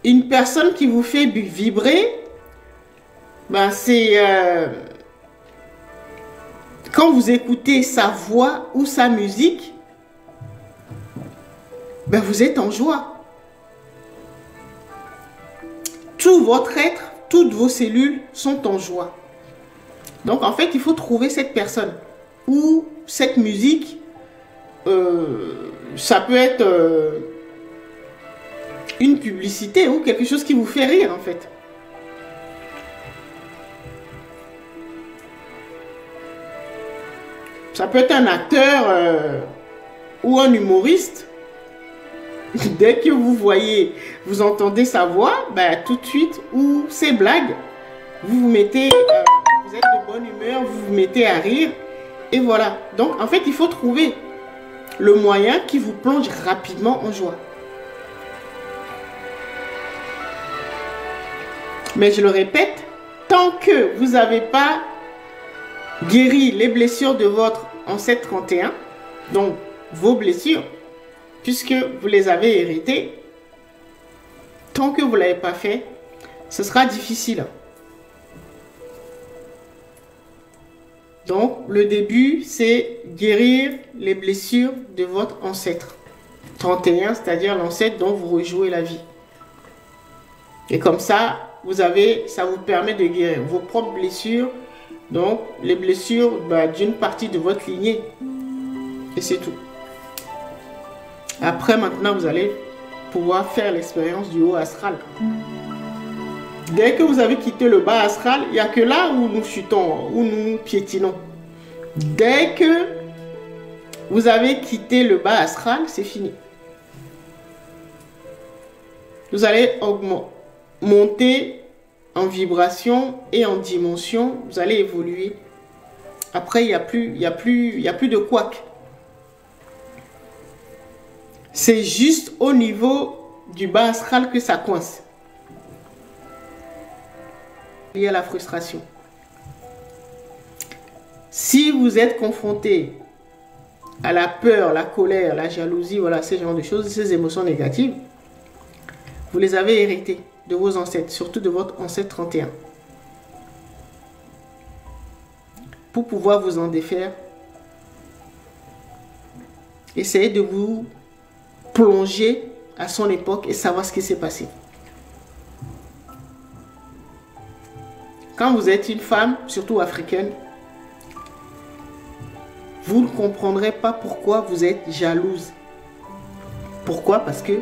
Une personne qui vous fait vibrer, ben c'est quand vous écoutez sa voix ou sa musique, ben vous êtes en joie. Tout votre être, toutes vos cellules sont en joie. Donc en fait, il faut trouver cette personne ou cette musique. Ça peut être une publicité ou quelque chose qui vous fait rire en fait. Ça peut être un acteur ou un humoriste. Dès que vous voyez, vous entendez sa voix, ben, tout de suite, ou ses blagues, vous vous mettez, vous êtes de bonne humeur, vous vous mettez à rire, et voilà. Donc, en fait, il faut trouver le moyen qui vous plonge rapidement en joie. Mais je le répète, tant que vous n'avez pas guéri les blessures de votre ancêtre 31, donc vos blessures, puisque vous les avez héritées, tant que vous ne l'avez pas fait, ce sera difficile. Donc, le début, c'est guérir les blessures de votre ancêtre 31, c'est-à-dire l'ancêtre dont vous rejouez la vie. Et comme ça, ça vous permet de guérir vos propres blessures, donc les blessures d'une partie de votre lignée. Et c'est tout. Après, maintenant, vous allez pouvoir faire l'expérience du haut astral. Dès que vous avez quitté le bas astral, il n'y a que là où nous chutons, où nous piétinons. Dès que vous avez quitté le bas astral, c'est fini. Vous allez monter en vibration et en dimension. Vous allez évoluer. Après, il n'y a plus de couac. C'est juste au niveau du bas astral que ça coince. Lié à la frustration. Si vous êtes confronté à la peur, la colère, la jalousie, voilà, ces genres de choses, ces émotions négatives, vous les avez héritées de vos ancêtres, surtout de votre ancêtre 31. Pour pouvoir vous en défaire, essayez de vous plonger à son époque et savoir ce qui s'est passé. Quand vous êtes une femme, surtout africaine, vous ne comprendrez pas pourquoi vous êtes jalouse. Pourquoi? Parce que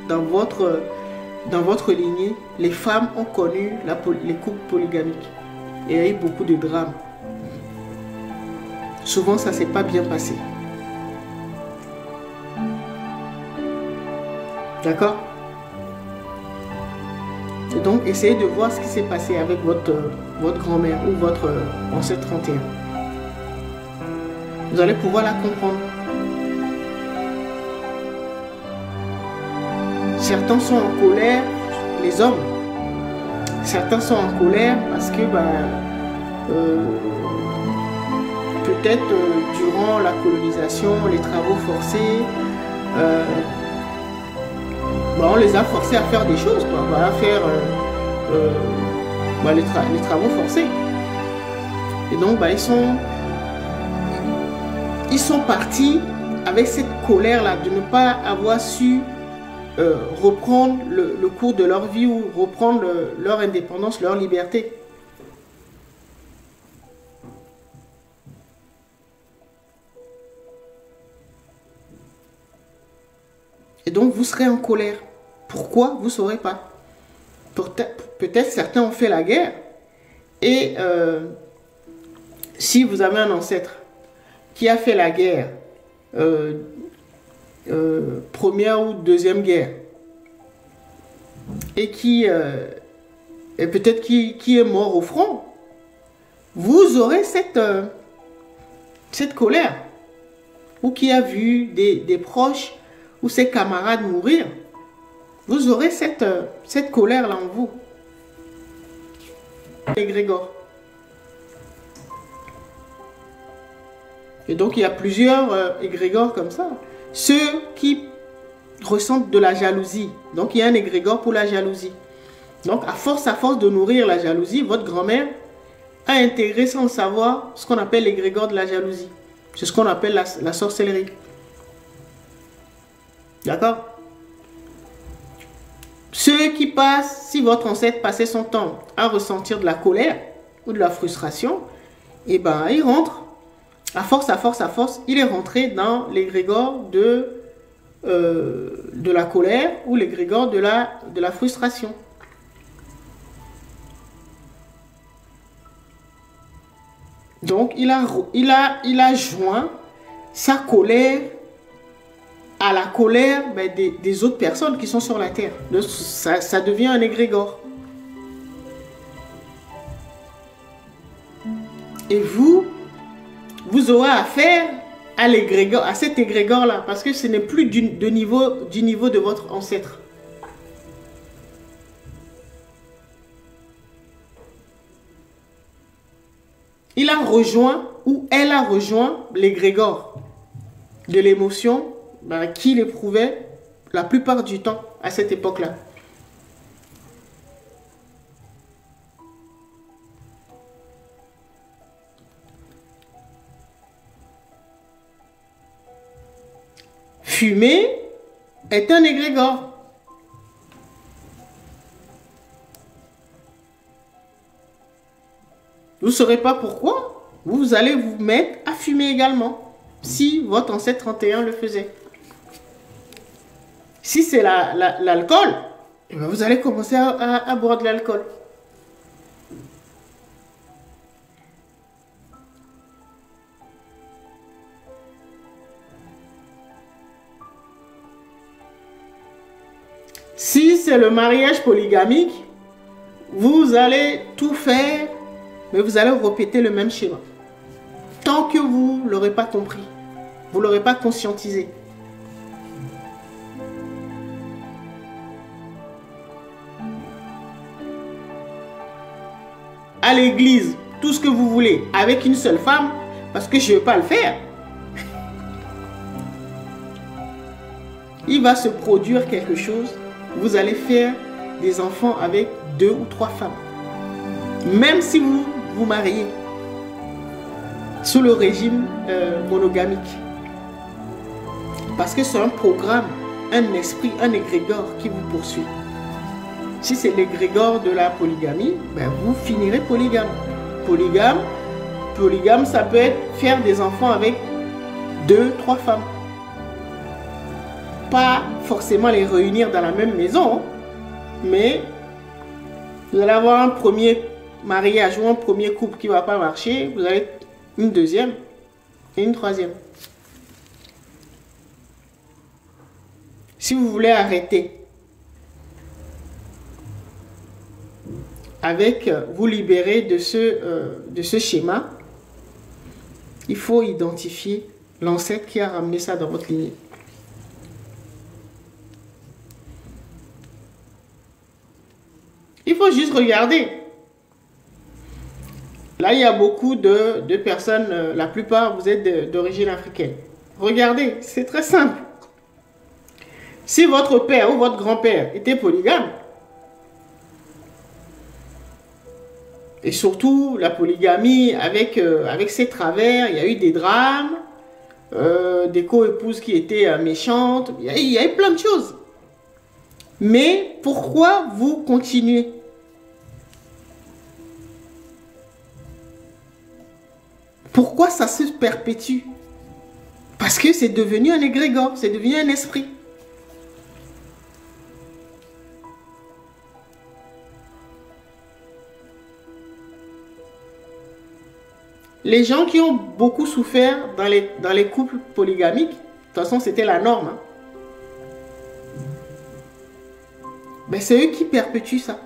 dans votre lignée, les femmes ont connu les couples polygamiques. Et il y a eu beaucoup de drames. Souvent, ça ne s'est pas bien passé. D'accord? Et donc, essayez de voir ce qui s'est passé avec votre grand-mère ou votre ancêtre 31. Vous allez pouvoir la comprendre. Certains sont en colère, les hommes. Certains sont en colère parce que peut-être durant la colonisation, les travaux forcés, on les a forcés à faire des choses, quoi, à faire les travaux forcés. Et donc, ils sont partis avec cette colère-là de ne pas avoir su reprendre le cours de leur vie ou reprendre leur indépendance, leur liberté. Et donc, vous serez en colère. Pourquoi? Vous ne saurez pas. Peut-être certains ont fait la guerre. Et si vous avez un ancêtre qui a fait la guerre, première ou deuxième guerre, et peut-être qui est mort au front, vous aurez cette colère. Ou qui a vu des proches ou ses camarades mourir, vous aurez cette colère-là en vous. Égrégore. Et donc, il y a plusieurs égrégores comme ça. Ceux qui ressentent de la jalousie. Donc, il y a un égrégore pour la jalousie. Donc, à force de nourrir la jalousie, votre grand-mère a intégré sans le savoir ce qu'on appelle l'égrégore de la jalousie. C'est ce qu'on appelle la sorcellerie. D'accord? Ceux qui passent, si votre ancêtre passait son temps à ressentir de la colère ou de la frustration, eh ben, il rentre. À force, il est rentré dans l'égrégore de la colère ou l'égrégore de la frustration. Donc, il a joint sa colère à la colère des autres personnes qui sont sur la terre. Donc, ça devient un égrégore. Et vous aurez affaire à cet égrégore-là, parce que ce n'est plus du niveau de votre ancêtre. Il a rejoint, ou elle a rejoint l'égrégore de l'émotion qu'il éprouvait la plupart du temps à cette époque-là. Fumer est un égrégore. Vous ne saurez pas pourquoi, vous allez vous mettre à fumer également, si votre ancêtre 31 le faisait. Si c'est l'alcool, vous allez commencer à boire de l'alcool. Si c'est le mariage polygamique, vous allez tout faire, mais vous allez répéter le même schéma. Tant que vous ne l'aurez pas compris, vous ne l'aurez pas conscientisé. À l'église, tout ce que vous voulez, avec une seule femme, parce que je ne veux pas le faire. Il va se produire quelque chose. Vous allez faire des enfants avec 2 ou 3 femmes. Même si vous vous mariez sous le régime monogamique. Parce que c'est un programme, un esprit, un égrégore qui vous poursuit. Si c'est l'égrégore de la polygamie, vous finirez polygame. Polygame, ça peut être faire des enfants avec 2, 3 femmes. Pas forcément les réunir dans la même maison, mais vous allez avoir un premier mariage ou un premier couple qui ne va pas marcher, vous avez une deuxième et une troisième. Si vous voulez arrêter avec vous libérer de ce schéma, il faut identifier l'ancêtre qui a ramené ça dans votre lignée. Il faut juste regarder. Là, il y a beaucoup de personnes, la plupart, vous êtes d'origine africaine. Regardez, c'est très simple. Si votre père ou votre grand-père était polygame, et surtout la polygamie avec ses travers, il y a eu des drames, des co-épouses qui étaient méchantes, il y a eu plein de choses. Mais pourquoi vous continuez? Pourquoi ça se perpétue? Parce que c'est devenu un égrégore, c'est devenu un esprit. Les gens qui ont beaucoup souffert dans les couples polygamiques, de toute façon c'était la norme, hein. C'est eux qui perpétuent ça.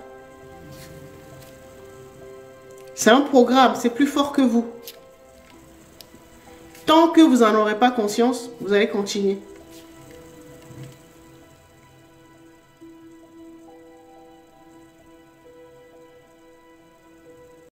C'est un programme, c'est plus fort que vous. Tant que vous n'en aurez pas conscience, vous allez continuer.